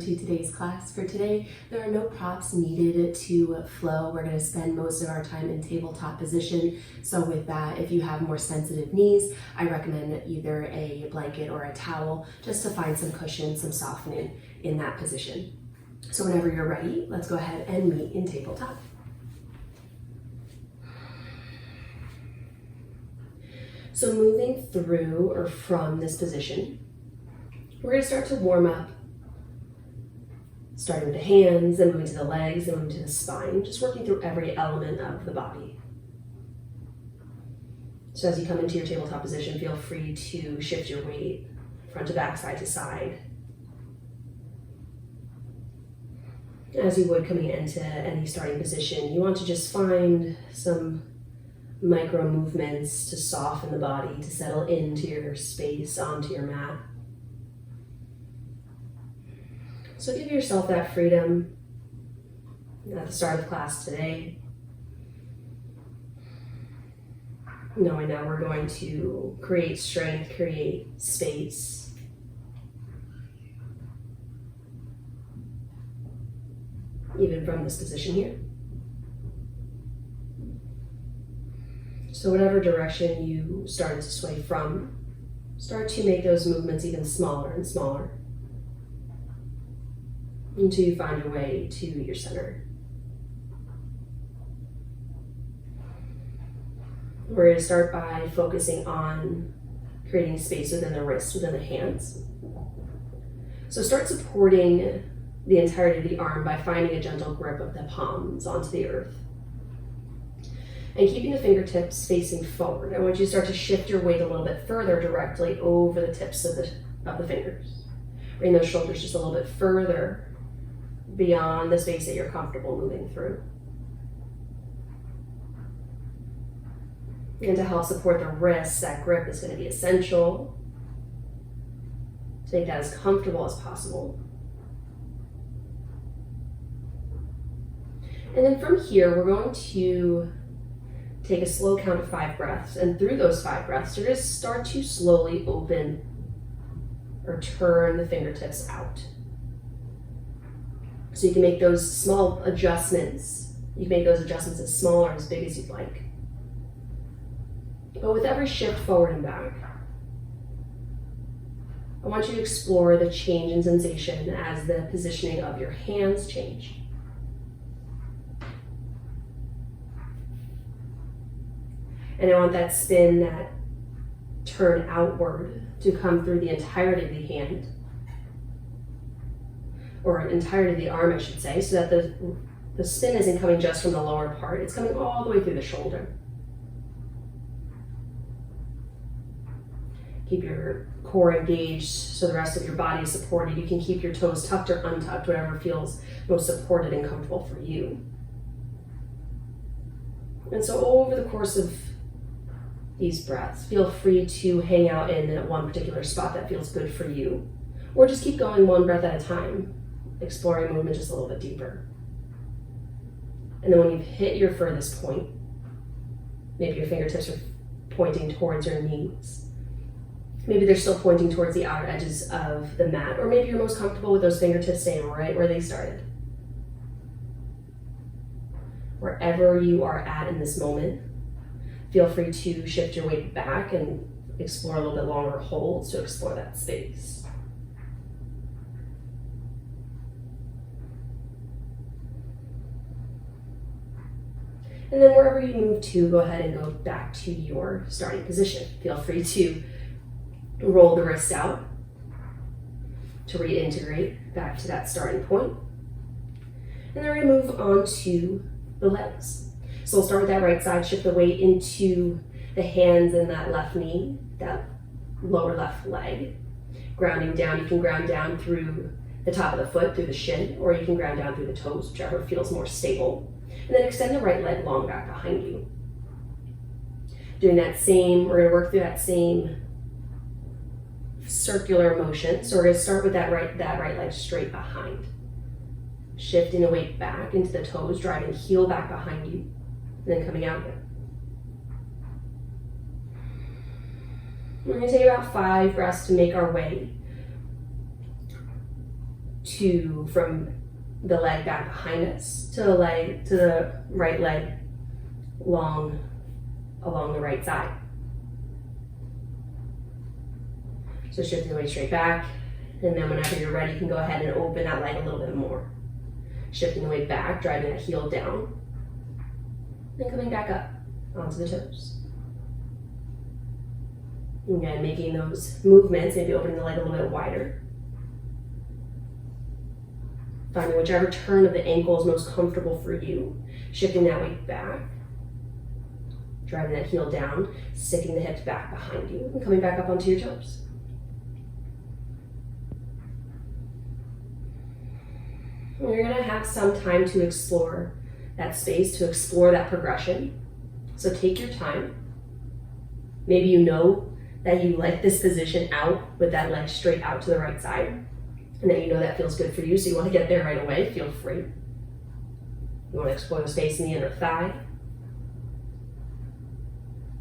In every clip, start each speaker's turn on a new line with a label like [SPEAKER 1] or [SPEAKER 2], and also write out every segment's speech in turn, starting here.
[SPEAKER 1] to today's class. For today, there are no props needed to flow. We're going to spend most of our time in tabletop position. So with that, if you have more sensitive knees, I recommend either a blanket or a towel just to find some cushion, some softening in that position. So whenever you're ready, let's go ahead and meet in tabletop. So moving through or from this position, we're going to start to warm up, starting with the hands, then moving to the legs, then moving to the spine, just working through every element of the body. So as you come into your tabletop position, feel free to shift your weight front to back, side to side. As you would coming into any starting position, you want to just find some micro movements to soften the body, to settle into your space, onto your mat. So give yourself that freedom at the start of class today, knowing that we're going to create strength, create space. Even from this position here. So whatever direction you started to sway from, start to make those movements even smaller and smaller until you find your way to your center. We're going to start by focusing on creating space within the wrists, within the hands. So start supporting the entirety of the arm by finding a gentle grip of the palms onto the earth. And keeping the fingertips facing forward. I want you to start to shift your weight a little bit further directly over the tips of the fingers. Bring those shoulders just a little bit further beyond the space that you're comfortable moving through. And to help support the wrists, that grip is going to be essential to make that as comfortable as possible. And then from here, we're going to take a slow count of 5 breaths. And through those 5 breaths, you're going to start to slowly open or turn the fingertips out. So you can make those small adjustments. You can make those adjustments as small or as big as you'd like. But with every shift forward and back, I want you to explore the change in sensation as the positioning of your hands change. And I want that spin, that turn outward to come through the entirety of the hand, or entirety of the arm, I should say, so that the spin isn't coming just from the lower part, it's coming all the way through the shoulder. Keep your core engaged so the rest of your body is supported. You can keep your toes tucked or untucked, whatever feels most supported and comfortable for you. And so over the course of these breaths, feel free to hang out in one particular spot that feels good for you, or just keep going one breath at a time, exploring movement just a little bit deeper. And then when you've hit your furthest point, maybe your fingertips are pointing towards your knees. Maybe they're still pointing towards the outer edges of the mat, or maybe you're most comfortable with those fingertips staying right where they started. Wherever you are at in this moment, feel free to shift your weight back and explore a little bit longer holds to explore that space. And then wherever you move to, go ahead and go back to your starting position. Feel free to roll the wrists out to reintegrate back to that starting point. And then we're going to move on to the legs. So we'll start with that right side, shift the weight into the hands and that left knee, that lower left leg. Grounding down, you can ground down through the top of the foot, through the shin, or you can ground down through the toes, whichever feels more stable. And then extend the right leg long back behind you. Doing that same, we're going to work through that same circular motion. So we're going to start with that right leg straight behind. Shifting the weight back into the toes, driving heel back behind you, and then coming out again. We're going to take about 5 breaths to make our way from the leg back behind us to the right leg along the right side. So shifting the weight straight back, and then whenever you're ready, you can go ahead and open that leg a little bit more. Shifting the weight back, driving that heel down, then coming back up onto the toes. Again, making those movements, maybe opening the leg a little bit wider. Finding whichever turn of the ankle is most comfortable for you. Shifting that weight back, driving that heel down, sticking the hips back behind you, and coming back up onto your toes. You're going to have some time to explore that space, to explore that progression. So take your time. Maybe you know that you like this position out with that leg straight out to the right side, and that you know that feels good for you, so you want to get there right away. Feel free. You want to explore the space in the inner thigh.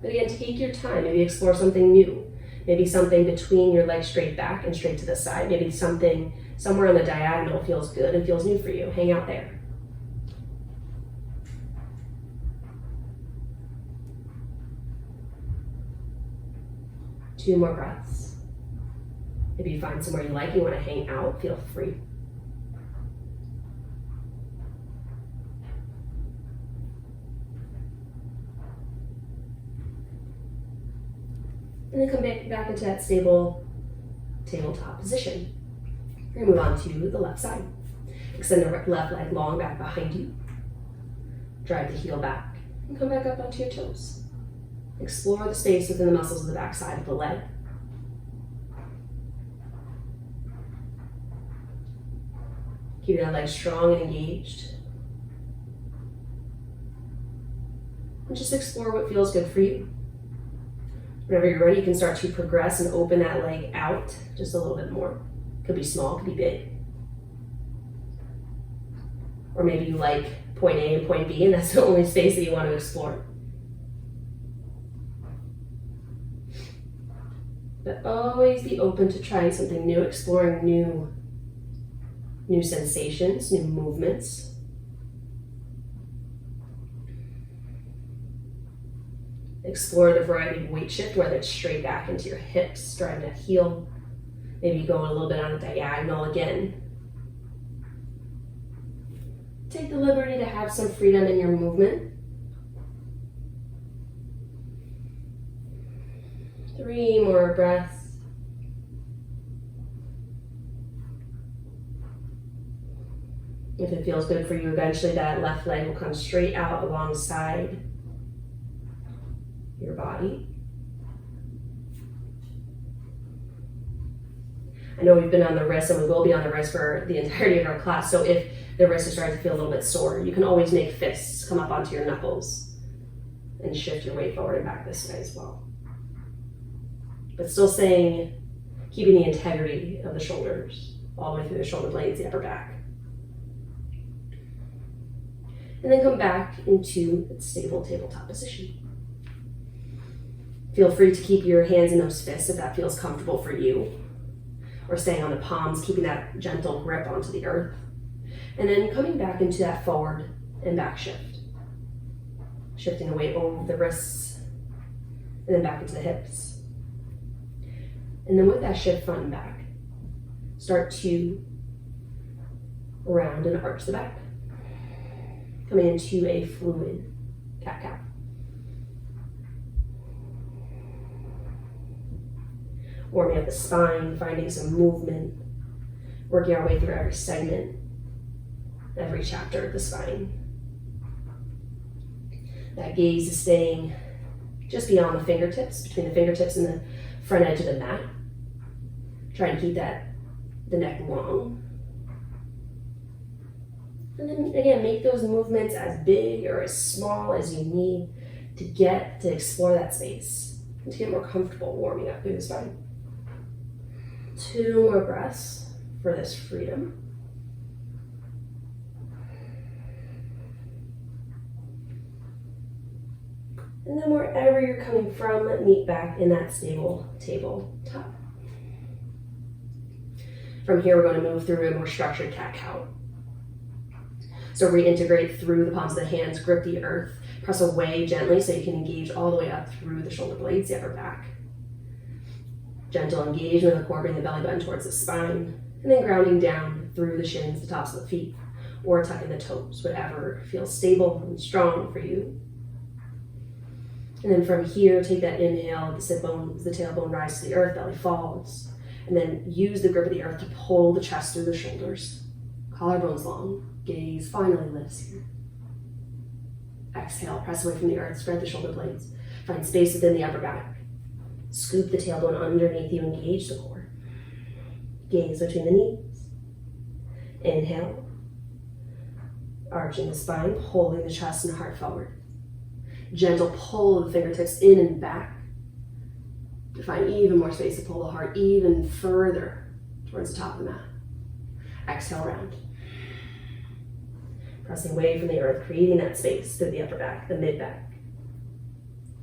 [SPEAKER 1] But again, take your time. Maybe explore something new. Maybe something between your legs straight back and straight to the side. Maybe something somewhere on the diagonal feels good and feels new for you. Hang out there. Two more breaths. Maybe you find somewhere you like, you want to hang out, feel free. And then come back into that stable tabletop position. We're going to move on to the left side. Extend the left leg long back behind you. Drive the heel back and come back up onto your toes. Explore the space within the muscles of the back side of the leg. Keep that leg strong and engaged. And just explore what feels good for you. Whenever you're ready, you can start to progress and open that leg out just a little bit more. Could be small, could be big. Or maybe you like point A and point B, and that's the only space that you want to explore. But always be open to trying something new, exploring new sensations, new movements. Explore the variety of weight shift, whether it's straight back into your hips, driving that heel. Maybe go a little bit on a diagonal again. Take the liberty to have some freedom in your movement. 3 more breaths. If it feels good for you, eventually that left leg will come straight out alongside your body. I know we've been on the wrist, and we will be on the wrist for the entirety of our class, so if the wrist is starting to feel a little bit sore, you can always make fists come up onto your knuckles and shift your weight forward and back this way as well. But still keeping the integrity of the shoulders all the way through the shoulder blades, the upper back. And then come back into its stable tabletop position. Feel free to keep your hands in those fists if that feels comfortable for you, or staying on the palms, keeping that gentle grip onto the earth. And then coming back into that forward and back shift. Shifting the weight over the wrists, and then back into the hips. And then with that shift front and back, start to round and arch the back. Coming into a fluid cat-cow. Warming up the spine, finding some movement, working our way through every segment, every chapter of the spine. That gaze is staying just beyond the fingertips, between the fingertips and the front edge of the mat. Trying to keep the neck long. And then again, make those movements as big or as small as you need to explore that space and to get more comfortable warming up through the spine. 2 more breaths for this freedom. And then wherever you're coming from, meet back in that stable tabletop. From here, we're going to move through a more structured cat-cow. So reintegrate through the palms of the hands, grip the earth, press away gently so you can engage all the way up through the shoulder blades, the upper back. Gentle engagement of the core, bring the belly button towards the spine, and then grounding down through the shins, the tops of the feet, or tucking the toes, whatever feels stable and strong for you. And then from here, take that inhale, the sit bones, the tailbone rise to the earth, belly falls, and then use the grip of the earth to pull the chest through the shoulders. Collarbones long, gaze finally lifts here. Exhale, press away from the earth, spread the shoulder blades, find space within the upper back. Scoop the tailbone underneath you, engage the core. Gaze between the knees. Inhale, arching the spine, pulling the chest and heart forward. Gentle pull of the fingertips in and back to find even more space to pull the heart even further towards the top of the mat. Exhale, round. Pressing away from the earth, creating that space through the upper back, the mid back.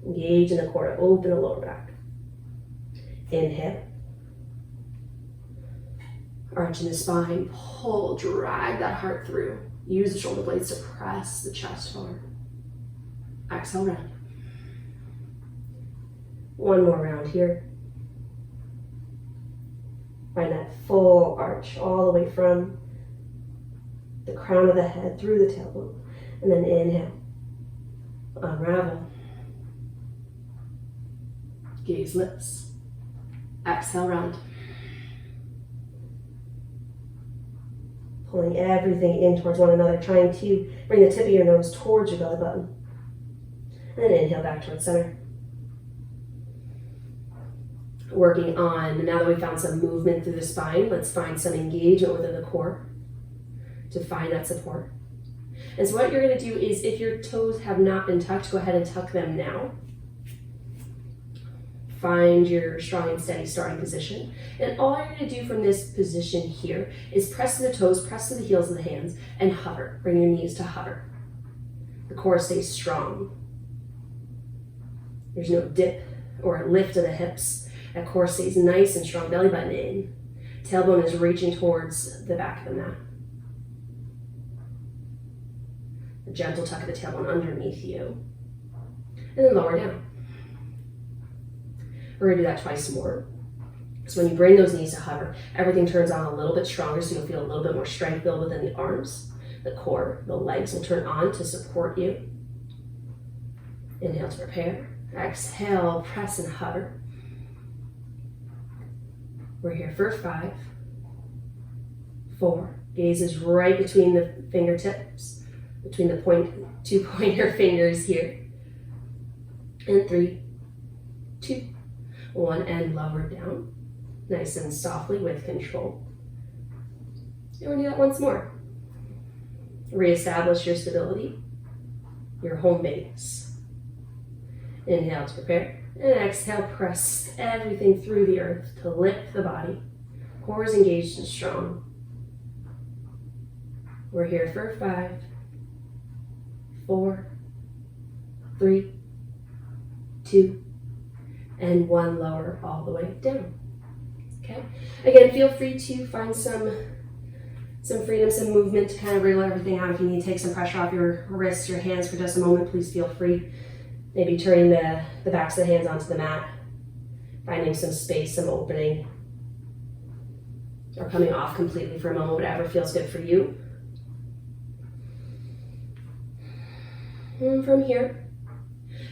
[SPEAKER 1] Engage in the core to open the lower back. Inhale. Arching the spine, pull, drag that heart through. Use the shoulder blades to press the chest forward. Exhale, round. One more round here. Find that full arch all the way from the crown of the head through the tailbone. And then inhale. Unravel. Gaze lifts. Exhale, round. Pulling everything in towards one another, trying to bring the tip of your nose towards your belly button. And then inhale back towards center. Working on, now that we've found some movement through the spine, let's find some engagement within the core to find that support. And so what you're going to do is, if your toes have not been tucked, go ahead and tuck them now. Find your strong and steady starting position. And all you're going to do from this position here is press to the toes, press to the heels of the hands, and hover. Bring your knees to hover. The core stays strong. There's no dip or lift of the hips. That core stays nice and strong, belly button in. Tailbone is reaching towards the back of the mat. A gentle tuck of the tailbone underneath you. And then lower down. We're going to do that twice more. So when you bring those knees to hover, everything turns on a little bit stronger, so you'll feel a little bit more strength build within the arms. The core, the legs will turn on to support you. Inhale to prepare. Exhale, press and hover. We're here for 5, 4. Gaze is right between the fingertips, between the 2 pointer fingers here. And 3, 2, 1, and lower down. Nice and softly with control. And we'll do that once more. Reestablish your stability, your home base. Inhale to prepare, and exhale, press everything through the earth to lift the body. Core is engaged and strong. We're here for 5, 4, 3, 2, and 1, lower all the way down. Okay? Again, feel free to find some freedom, some movement to kind of wriggle everything out. If you need to take some pressure off your wrists, your hands for just a moment, please feel free. Maybe turning the backs of the hands onto the mat, finding some space, some opening, or coming off completely for a moment, whatever feels good for you. And from here,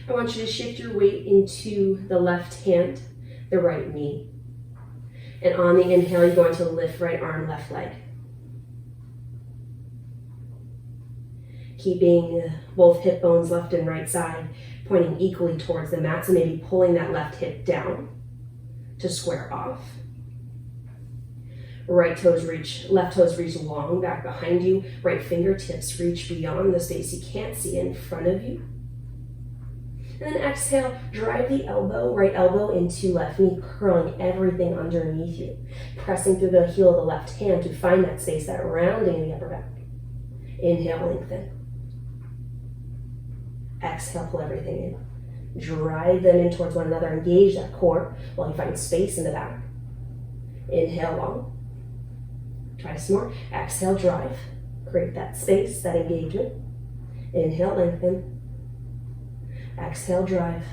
[SPEAKER 1] I want you to shift your weight into the left hand, the right knee. And on the inhale, you're going to lift right arm, left leg. Keeping both hip bones, left and right side, pointing equally towards the mat, so maybe pulling that left hip down to square off. Left toes reach long back behind you. Right fingertips reach beyond the space you can't see in front of you. And then exhale, drive the right elbow into left knee, curling everything underneath you. Pressing through the heel of the left hand to find that space, that rounding in the upper back. Inhale, lengthen. Exhale, pull everything in. Drive them in towards one another. Engage that core while you find space in the back. Inhale, long. Try some more. Exhale, drive. Create that space, that engagement. Inhale, lengthen. Exhale, drive.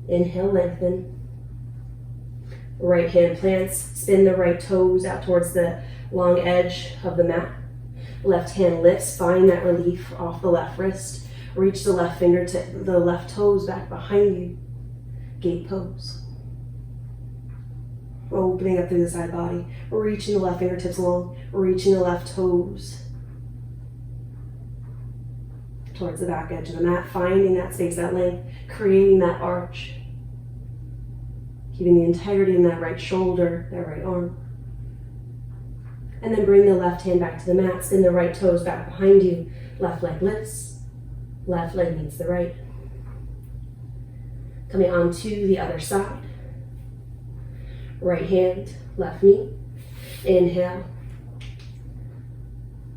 [SPEAKER 1] Inhale, lengthen. Right hand plants. Spin the right toes out towards the long edge of the mat. Left hand lifts. Find that relief off the left wrist. Reach the left finger to the left toes back behind you. Gate pose. Opening up through the side body. Reaching the left fingertips long. Reaching the left toes towards the back edge of the mat. Finding that space, that length. Creating that arch. Keeping the integrity in that right shoulder, that right arm. And then bring the left hand back to the mat. Spin the right toes back behind you. Left leg lifts. Left leg meets the right. Coming onto the other side. Right hand, left knee. Inhale.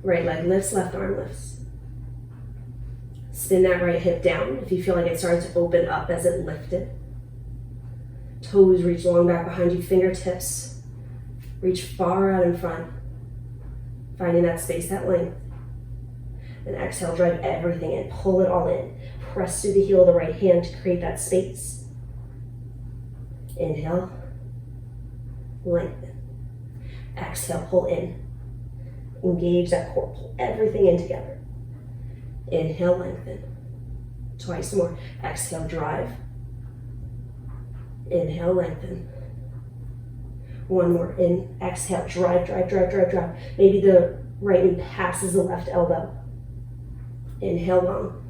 [SPEAKER 1] Right leg lifts, left arm lifts. Spin that right hip down if you feel like it's starting to open up as it lifted. Toes reach long back behind you, fingertips reach far out in front. Finding that space, that length. And exhale, drive everything in, pull it all in. Press through the heel of the right hand to create that space. Inhale, lengthen. Exhale, pull in. Engage that core, pull everything in together. Inhale, lengthen. Twice more. Exhale, drive. Inhale, lengthen. One more. In, exhale, drive, drive, drive, drive, drive. Maybe the right knee passes the left elbow. Inhale, long.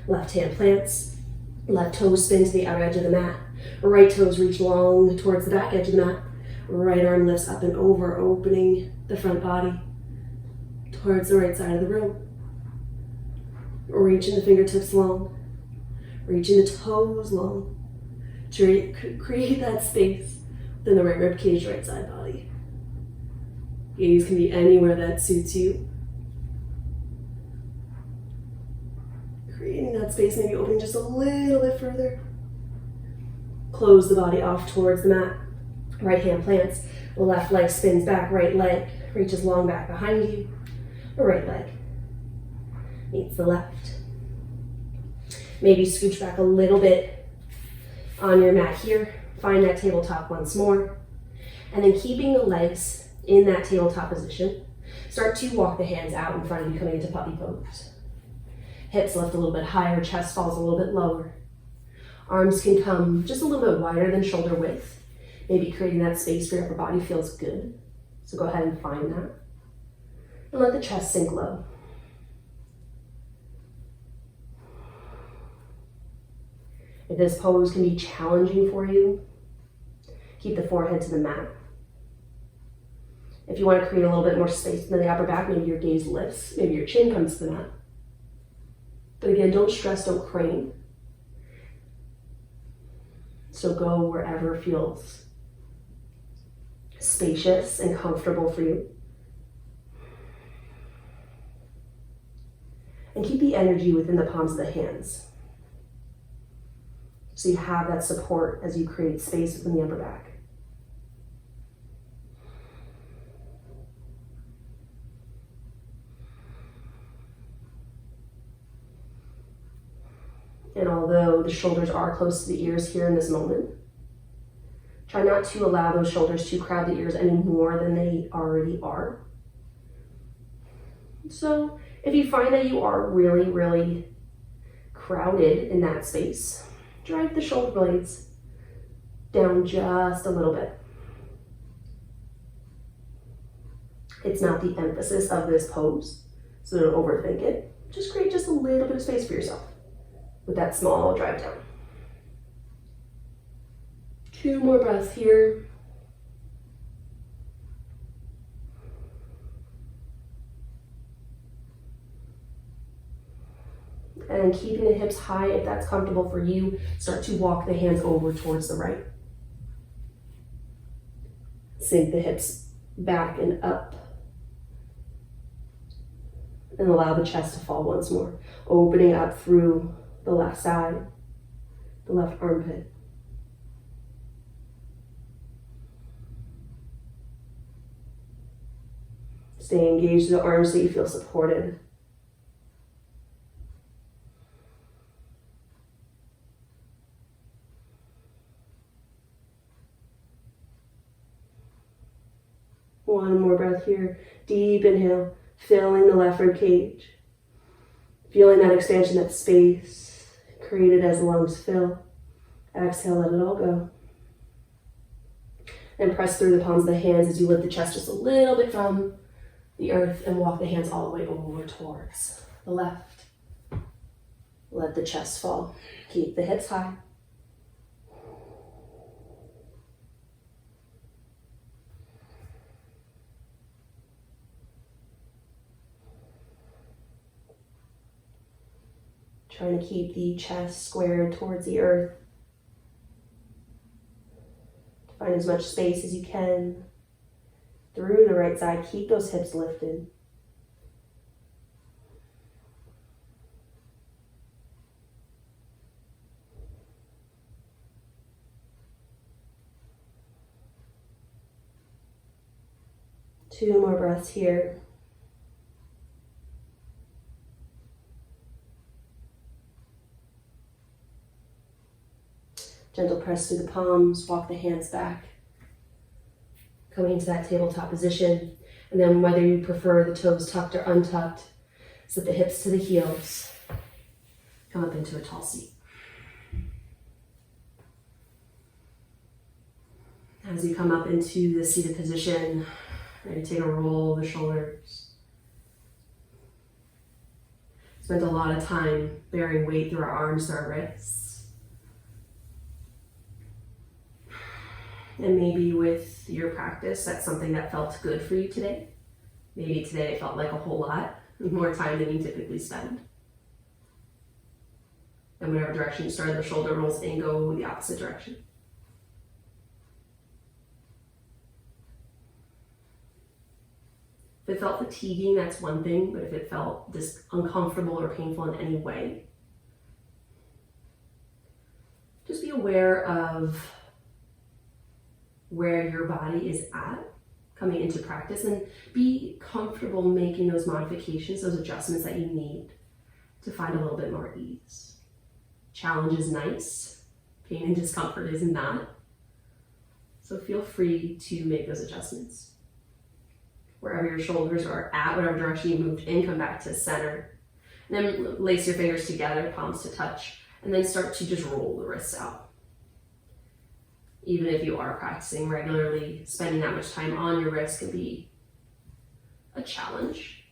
[SPEAKER 1] Left hand plants. Left toes spin to the outer edge of the mat. Right toes reach long towards the back edge of the mat. Right arm lifts up and over, opening the front body towards the right side of the room. Reaching the fingertips long. Reaching the toes long. To create that space within the right rib cage, right side body. Gaze can be anywhere that suits you. Creating that space, maybe opening just a little bit further. Close the body off towards the mat. Right hand plants. Left leg spins back. Right leg reaches long back behind you. The right leg meets the left. Maybe scooch back a little bit on your mat here. Find that tabletop once more. And then keeping the legs in that tabletop position, start to walk the hands out in front of you, coming into puppy pose. Hips lift a little bit higher, chest falls a little bit lower. Arms can come just a little bit wider than shoulder width, maybe creating that space where your upper body feels good. So go ahead and find that. And let the chest sink low. If this pose can be challenging for you, keep the forehead to the mat. If you want to create a little bit more space in the upper back, maybe your gaze lifts, maybe your chin comes to the mat. But again, don't stress, don't crane. So go wherever feels spacious and comfortable for you. And keep the energy within the palms of the hands. So you have that support as you create space within the upper back. And although the shoulders are close to the ears here in this moment, try not to allow those shoulders to crowd the ears any more than they already are. So if you find that you are really, really crowded in that space, drive the shoulder blades down just a little bit. It's not the emphasis of this pose, so don't overthink it. Just create just a little bit of space for yourself with that small drive down. 2 more breaths here. And keeping the hips high if that's comfortable for you, start to walk the hands over towards the right. Sink the hips back and up. And allow the chest to fall once more, opening up through the left side, the left armpit. Stay engaged in the arms so you feel supported. One more breath here. Deep inhale, filling the left rib cage. Feeling that expansion, that space created as the lungs fill. Exhale, let it all go. And press through the palms of the hands as you lift the chest just a little bit from the earth and walk the hands all the way over towards the left. Let the chest fall. Keep the hips high. Trying to keep the chest squared towards the earth. Find as much space as you can through the right side. Keep those hips lifted. Two more breaths here. Gentle press through the palms, walk the hands back. Coming into that tabletop position. And then whether you prefer the toes tucked or untucked, set the hips to the heels. Come up into a tall seat. As you come up into the seated position, ready to take a roll of the shoulders. Spent a lot of time bearing weight through our arms, through our wrists. And maybe with your practice, that's something that felt good for you today. Maybe today it felt like a whole lot more time than you typically spend. And whatever direction you start, the shoulder rolls in, go the opposite direction. If it felt fatiguing, that's one thing, but if it felt uncomfortable or painful in any way, just be aware of where your body is at coming into practice and be comfortable making those modifications, those adjustments that you need to find a little bit more ease. Challenge is nice, pain and discomfort is not. So feel free to make those adjustments. Wherever your shoulders are at, whatever direction you moved in, come back to center. And then lace your fingers together, palms to touch, and then start to just roll the wrists out. Even if you are practicing regularly, spending that much time on your wrists can be a challenge.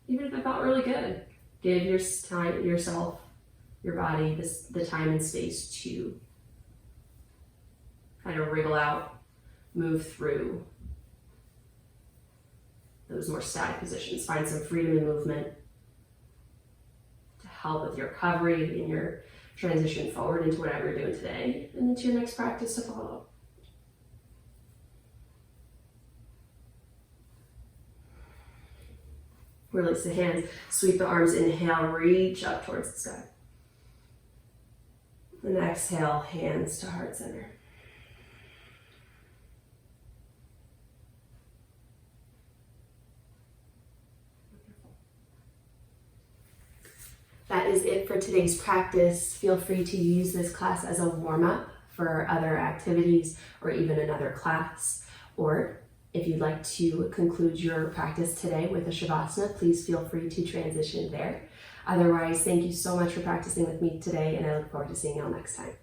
[SPEAKER 1] Even if it felt really good, give yourself, your body, the time and space to kind of wriggle out, move through those more static positions. Find some freedom in movement to help with your recovery and your transition forward into whatever you're doing today and into your next practice to follow. Release the hands, sweep the arms, inhale, reach up towards the sky. And exhale, hands to heart center. That is it for today's practice. Feel free to use this class as a warm-up for other activities or even another class. Or if you'd like to conclude your practice today with a Shavasana, please feel free to transition there. Otherwise, thank you so much for practicing with me today, and I look forward to seeing you all next time.